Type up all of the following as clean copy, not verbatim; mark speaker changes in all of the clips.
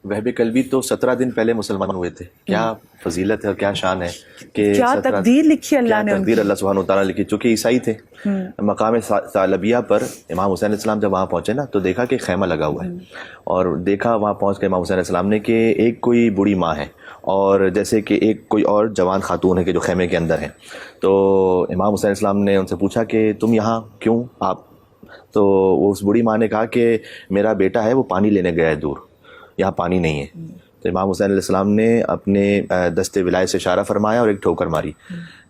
Speaker 1: वहब कल्बी तो 17 दिन पहले मुसलमान हुए थे। क्या फजीलत है और क्या शान है कि
Speaker 2: क्या तकदीर लिखी अल्लाह ने,
Speaker 1: तकदीर अल्लाह सुब्हानहू व तआला लिखी। चूँकि ईसाई थे, मकाम सालबिया पर इमाम हुसैन अलैहिस्सलाम जब वहाँ पहुँचे ना तो देखा कि खैमा लगा हुआ है, और देखा वहाँ पहुँच के इमाम हुसैन अलैहिस्सलाम ने कि एक कोई बूढ़ी माँ है और जैसे कि एक कोई और जवान खातून है कि जो खैमे के अंदर है। तो इमाम हुसैन अलैहिस्सलाम ने उनसे पूछा कि तुम यहाँ क्यों आप? तो वो उस बूढ़ी माँ ने कहा कि मेरा बेटा है वो पानी लेने गया है दूर, यहाँ पानी नहीं है। तो इमाम हुसैन अलैहिस्सलाम ने अपने दस्ते विलायत से इशारा फरमाया और एक ठोकर मारी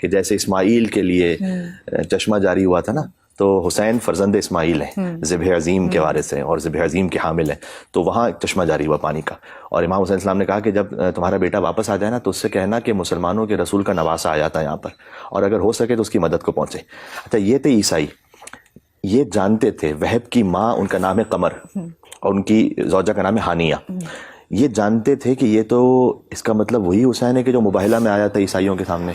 Speaker 1: कि जैसे इस्माइल के लिए चश्मा जारी हुआ था ना, तो हुसैन फर्जंद इस्माइल है, ज़िब्ह अज़ीम के वारिस हैं और ज़िब्ह अज़ीम के हामिल हैं, तो वहाँ चश्मा जारी हुआ पानी का। और इमाम हुसैन अलैहिस्सलाम ने कहा कि जब तुम्हारा बेटा वापस आ जाए ना तो उससे कहना कि मुसलमानों के रसूल का नवासा आया था यहाँ पर, और अगर हो सके तो उसकी मदद को पहुँचे। अच्छा, ये थे ईसाई, ये जानते थे वहब की माँ, उनका नाम है कमर और उनकी ज़ौजा का नाम है हानिया। ये जानते थे कि ये तो इसका मतलब वही हुसैन है कि जो मुबाहिला में आया था ईसाइयों के सामने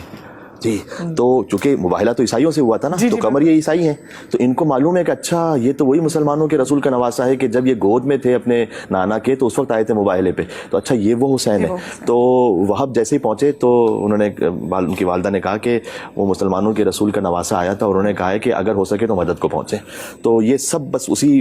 Speaker 1: जी। तो चूंकि मुबाहिला तो ईसाइयों से हुआ था ना, तो कमर ये ईसाई हैं, तो इनको मालूम है कि अच्छा ये तो वही मुसलमानों के रसूल का नवासा है कि जब ये गोद में थे अपने नाना के तो उस वक्त आए थे मुबाहिले पे, तो अच्छा ये वो हुसैन है। तो वहाब जैसे ही पहुंचे तो उन्होंने उनकी वालदा ने कहा कि वो मुसलमानों के रसूल का नवासा आया था और उन्होंने कहा है कि अगर हो सके तो मदद को पहुँचे। तो ये सब बस उसी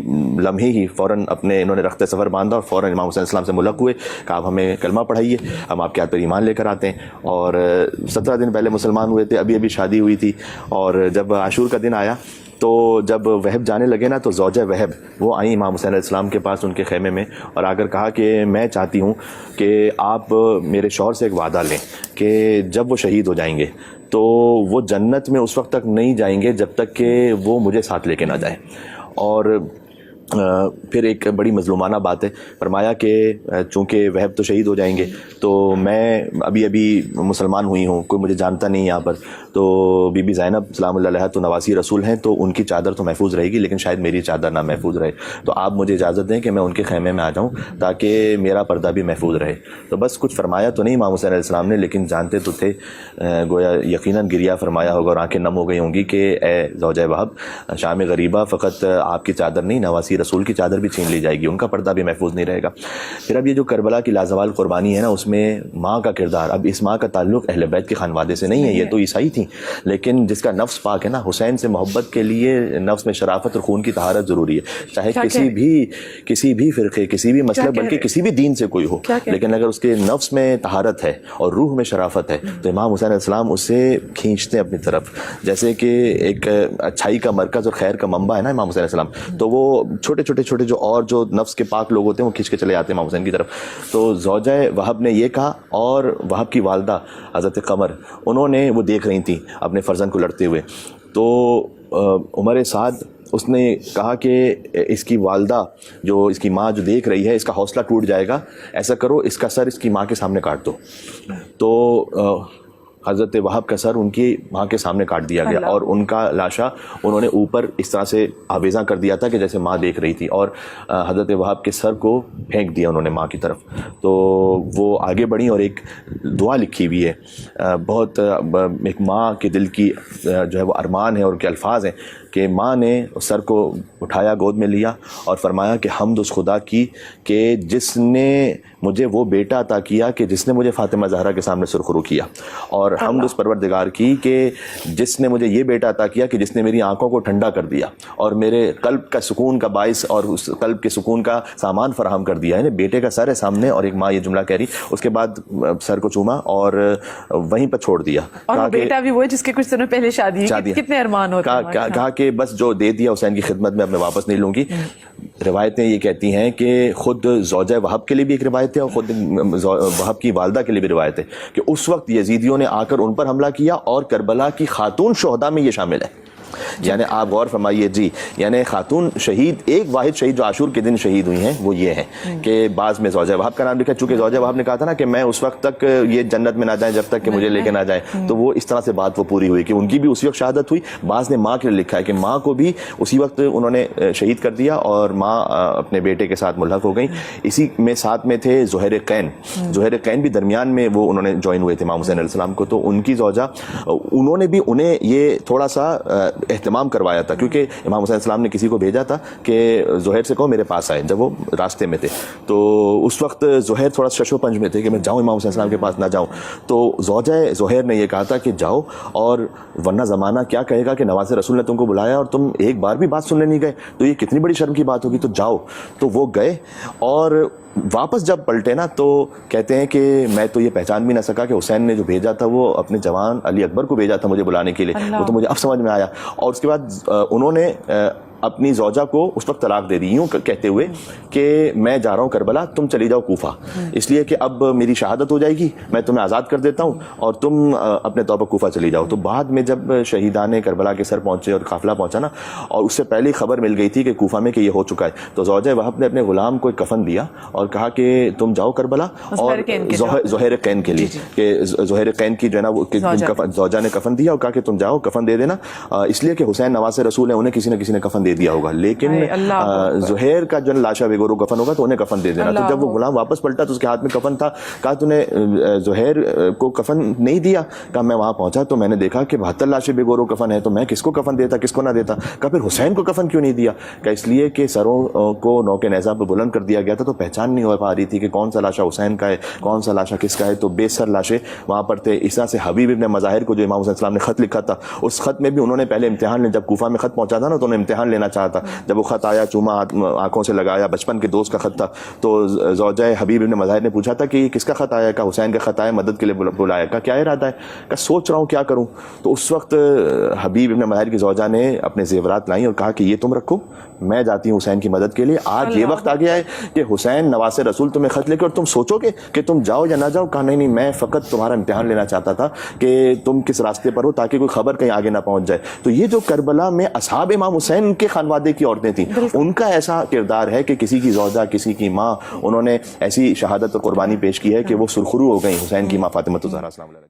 Speaker 1: लम्हे ही फ़ौरन अपने इन्होंने रख्ते सफ़र बांधा और फ़ौरन इमाम हुसैन अलैहिस्सलाम से मुलक हुए, कहा आप हमें कलमा पढ़ाइए, हम आपके हाथ पर ईमान लेकर आते हैं। और 17 दिन पहले मुसलमान हुए थे, अभी अभी शादी हुई थी, और जब आशूर का दिन आया तो जब वहब जाने लगे ना तो ज़ौजा वहब वो आई इमाम हुसैन अलैहिस्सलाम के पास उनके खेमे में और आकर कहा कि मैं चाहती हूँ कि आप मेरे शौहर से एक वादा लें कि जब वो शहीद हो जाएंगे तो वो जन्नत में उस वक्त तक नहीं जाएंगे जब तक कि वो मुझे साथ लेके ना जाए। और फिर एक बड़ी मजलूमाना बात है, फरमाया कि चूँकि वहब तो शहीद हो जाएंगे तो मैं अभी अभी मुसलमान हुई हूँ, कोई मुझे जानता नहीं यहाँ पर, तो बीबी ज़ैनब सलामुल्लाह अलैहा तो नवासी रसूल हैं, तो उनकी चादर तो महफूज रहेगी लेकिन शायद मेरी चादर ना महफूज रहे, तो आप मुझे इजाज़त दें कि मैं उनके खेमे में आ जाऊँ ताकि मेरा पर्दा भी महफूज रहे। तो बस कुछ फरमाया तो नहीं इमाम हुसैन अलैहिस्सलाम ने, लेकिन जानते तो थे, गोया यकीनन गिरिया फरमाया होगा और आँखें नम हो गई होंगी कि ए ज़ौजा वहब, शाम गरीबा फ़कत आपकी चादर नहीं, नवासी रसूल की चादर भी छीन ली जाएगी, उनका पर्दा भी महफूज नहीं रहेगा। फिर अब ये जो करबला की लाजवाल कुर्बानी है ना, उसमें माँ का किरदार, अब इस माँ का ताल्लुक अहले बैत के खानवादे से नहीं है, ये तो ईसाई थी, लेकिन जिसका नफ्स पाक है ना, हुसैन से मोहब्बत के लिए नफ्स में शराफत और खून की तहारत ज़रूरी है, चाहे किसी भी फ़िरक़े, किसी भी मसलक, बल्कि किसी भी दीन से कोई हो, लेकिन अगर उसके नफ्स में तहारत है और रूह में शराफत है तो इमाम हुसैन अलैहिस्सलाम उसे खींचते हैं अपनी तरफ। जैसे कि एक अच्छाई का मरकज़ और खैर का मंबा है ना इमाम हुसैन अलैहिस्सलाम, तो वो छोटे जो और जो नफ्स के पाक लोग होते हैं वो खींच के चले जाते हैं इमाम हुसैन की तरफ। तो ज़ौजा वहब ने ये कहा, और वहब की वालदा हज़रत कमर, उन्होंने वो देख रही थी अपने फ़र्जंद को लड़ते हुए, तो उमर साद उसने कहा कि इसकी वालदा जो इसकी माँ जो देख रही है इसका हौसला टूट जाएगा, ऐसा करो इसका सर इसकी माँ के सामने काट दो। तो हज़रत वहब का सर उनकी माँ के सामने काट दिया गया और उनका लाशा उन्होंने ऊपर इस तरह से आवेज़ा कर दिया था कि जैसे माँ देख रही थी, और हज़रत वहब के सर को फेंक दिया उन्होंने माँ की तरफ। तो वो आगे बढ़ी और एक दुआ लिखी हुई है, बहुत एक माँ के दिल की जो है वो अरमान है और उनके अल्फाज हैं कि माँ ने उस सर को उठाया, गोद में लिया और फरमाया कि हमद उस खुदा की कि जिसने मुझे वो बेटा अता किया कि जिसने मुझे फातिमा ज़हरा के सामने सुरखरू किया, और हमद उस परवरदिगार की कि जिसने मुझे ये बेटा अता किया कि जिसने मेरी आंखों को ठंडा कर दिया और मेरे कल्ब का सुकून का बाइस और उस कल्ब के सुकून का सामान फराहम कर दिया है। बेटे का सर है सामने और एक माँ ये जुमला कह रही, उसके बाद सर को चूमा और वहीं पर छोड़ दिया।
Speaker 2: और बेटा भी वो है जिसके कुछ दिनों पहले शादी कितने अरमान होते हैं।
Speaker 1: कहा कि बस जो दे दिया हुसैन की खिदमत में अब मैं वापस नहीं लूँगी। रिवायतें ये कहती हैं कि खुद ज़ौजा वहब के लिए भी एक रिवायत है और खुद वहब की वालदा के लिए भी रिवायत है कि उस वक्त यजीदियों ने आकर उन पर हमला किया और करबला की खातून शोहदा में ये शामिल है। यानी आप गौर फरमाइए जी, यानी खातून शहीद, एक वाहिद शहीद जो आशूर के दिन शहीद हुई हैं वो ये हैं कि बाज़ में ज़ौजा वहब का नाम लिखा, चूँकि ज़ौजा वहब ने कहा था ना कि मैं उस वक्त तक ये जन्नत में ना जाए जब तक कि मुझे लेके ना जाए, तो वो इस तरह से बात वो पूरी हुई कि उनकी भी उसी वक्त शहादत हुई। बाज़ ने माँ के लिए लिखा है कि माँ को भी उसी वक्त उन्होंने शहीद कर दिया और माँ अपने बेटे के साथ मुल्हक हो गई। इसी में साथ में थे ज़ुहैर कैन भी दरमियान में वो उन्होंने ज्वाइन हुए थे इमाम हुसैन अलैहिस्सलाम को, तो उनकी ज़ौजा, उन्होंने भी उन्हें ये थोड़ा सा اہتمام کروایا تھا, کیونکہ امام حسین السلام نے کسی کو بھیجا تھا کہ زہیر سے کہو میرے پاس آئے, جب وہ راستے میں تھے. تو اس وقت زہیر تھوڑا شش و پنج میں تھے کہ میں جاؤں امام حسین السلام کے پاس نہ جاؤں. تو زوجہ زہیر نے یہ کہا تھا کہ جاؤ, اور ورنہ زمانہ کیا کہے گا کہ نواز رسول نے تم کو بلایا اور تم ایک بار بھی بات سننے نہیں گئے, تو یہ کتنی بڑی شرم کی بات ہوگی, تو جاؤ. تو وہ گئے, اور واپس جب پلٹے نا تو کہتے ہیں کہ میں تو یہ پہچان بھی نہ سکا کہ حسین نے جو بھیجا تھا وہ اپنے جوان علی اکبر کو بھیجا تھا مجھے بلانے کے لیے. وہ تو مجھے اب سمجھ میں آیا. اور اس کے بعد انہوں نے اپنی زوجہ کو اس وقت طلاق دے دی, یوں کہتے ہوئے کہ میں جا رہا ہوں کربلا, تم چلی جاؤ کوفہ, اس لیے کہ اب میری شہادت ہو جائے گی, میں تمہیں آزاد کر دیتا ہوں اور تم اپنے طور پر کوفہ چلی جاؤ. تو بعد میں جب شہیدان کربلا کے سر پہنچے اور قافلہ پہنچا نا, اور اس سے پہلے خبر مل گئی تھی کہ کوفہ میں کہ یہ ہو چکا ہے, تو زوجہ وہب نے اپنے غلام کو ایک کفن دیا اور کہا کہ تم جاؤ کربلا, اور زہیر قین کے لیے کہ زہیر قین کی جو ہے نا وہ زوجہ نے کفن دیا اور کہا کہ تم جاؤ کفن دے دینا, اس لیے کہ حسین نواز رسول ہے, انہیں کسی نہ کسی نے کفن دے دیا ہوگا, لیکن زہیر کا جو لاشا بے گورو کفن ہوگا تو انہیں کفن دے دینا. تو جب وہ غلام واپس پلٹا تو اس کے ہاتھ میں کفن تھا. کہا تو نے زہیر کو کفن نہیں دیا؟ کہا میں وہاں پہنچا تو میں نے دیکھا کہ 72 لاشیں بے گورو کفن ہے, تو میں کس کو کفن دیتا کس کو نہ دیتا. کہا پھر حسین کو کفن کیوں نہیں دیا؟ کہا اس لیے کہ سروں کو نو کے نیزہ پہ بلند کر دیا گیا تھا, تو پہچان نہیں ہو پا رہی تھی کہ کون سا لاشا حسین کا ہے کون سا لاشا کس کا ہے. تو بے سر لاشیں وہاں پر تھے. اس طرح سے حبیب ابن مظاہر کو جو امام حسین السلام نے خط لکھا تھا, اس خط میں بھی انہوں نے پہلے امتحان لیا. جب کوفہ میں خط پہنچا تھا نا تو انہوں نے امتحان لینا چاہا تھا. جب وہ خط آیا, چوما آنکھوں سے لگایا, بچپن کے دوست کا خط تھا, تو زوجہ حبیب ابن مظاہر نے پوچھا تھا کہ کس کا خط آیا؟ کہ حسین کا خط آیا, مدد کے لیے بلایا. کا کیا ارادہ ہے؟ کہ سوچ رہا ہوں کیا کروں. تو اس وقت حبیب ابن مظاہر کی زوجہ نے اپنے زیورات لائیں اور کہا کہ یہ تم رکھو, میں جاتی ہوں حسین کی مدد کے لیے. آج یہ وقت آ گیا ہے کہ حسین نواز رسول تمہیں خط لے کے, اور تم سوچو گے کہ تم جاؤ یا نہ جاؤ. کہا نہیں میں فقط تمہارا امتحان لینا چاہتا تھا کہ تم کس راستے پر ہو, تاکہ کوئی خبر کہیں آگے نہ پہنچ جائے. تو یہ جو کربلا میں اصحاب امام حسین کے خانوادے کی عورتیں تھیں, ان کا ایسا کردار ہے کہ کسی کی زوجہ کسی کی ماں, انہوں نے ایسی شہادت اور قربانی پیش کی ہے کہ وہ سرخرو ہو گئی حسین کی ماں فاطمہ الزہرا السلام علیہ.